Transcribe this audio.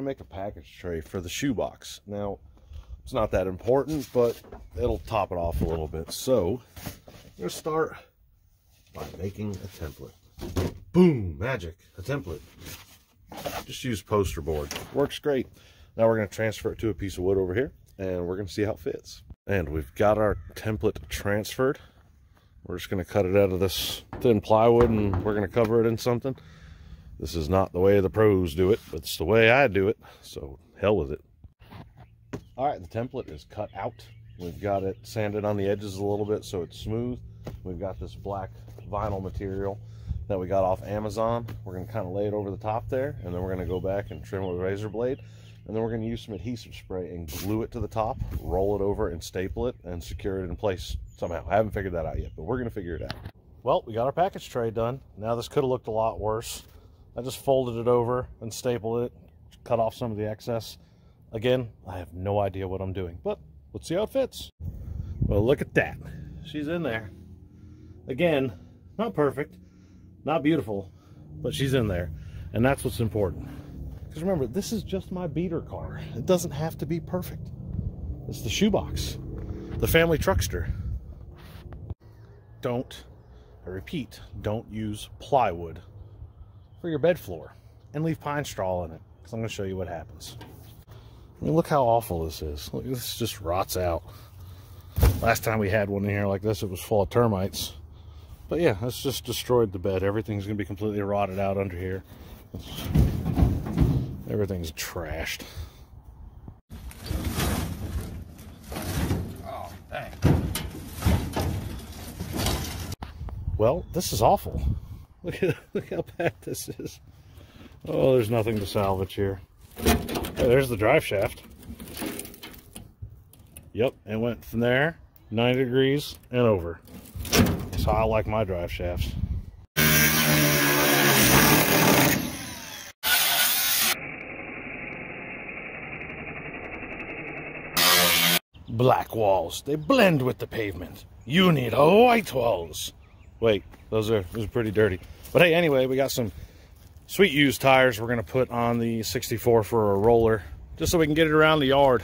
make a package tray for the shoebox. Now, it's not that important, but it'll top it off a little bit. So, I'm going to start by making a template. Boom, magic, a template. Just use poster board. Works great. Now we're going to transfer it to a piece of wood over here, and we're going to see how it fits. And we've got our template transferred. We're just going to cut it out of this thin plywood, and we're going to cover it in something. This is not the way the pros do it, but it's the way I do it, so hell with it. All right, the template is cut out. We've got it sanded on the edges a little bit so it's smooth. We've got this black vinyl material that we got off Amazon. We're going to kind of lay it over the top there, and then we're going to go back and trim with a razor blade, and then we're going to use some adhesive spray and glue it to the top, roll it over and staple it and secure it in place somehow. I haven't figured that out yet, but we're going to figure it out. Well, we got our package tray done. Now this could have looked a lot worse. I just folded it over and stapled it, cut off some of the excess. Again, I have no idea what I'm doing, but let's see how it fits. Well, look at that. She's in there. Again, not perfect, not beautiful, but she's in there, and that's what's important. Because remember, this is just my beater car. It doesn't have to be perfect. It's the shoebox, the family truckster. Don't, I repeat, don't use plywood for your bed floor, and leave pine straw in it, because I'm going to show you what happens. I mean, look how awful this is. Look, this just rots out. Last time we had one in here like this, it was full of termites. But yeah, it's just destroyed the bed. Everything's going to be completely rotted out under here. Everything's trashed. Oh, dang. Well, this is awful. Look how bad this is. Oh, there's nothing to salvage here. Hey, there's the drive shaft. Yep, it went from there 90 degrees and over. That's how I like my drive shafts. Black walls, they blend with the pavement. You need white walls. Wait, those are pretty dirty. But hey, anyway, we got some sweet used tires we're going to put on the 64 for a roller, just so we can get it around the yard.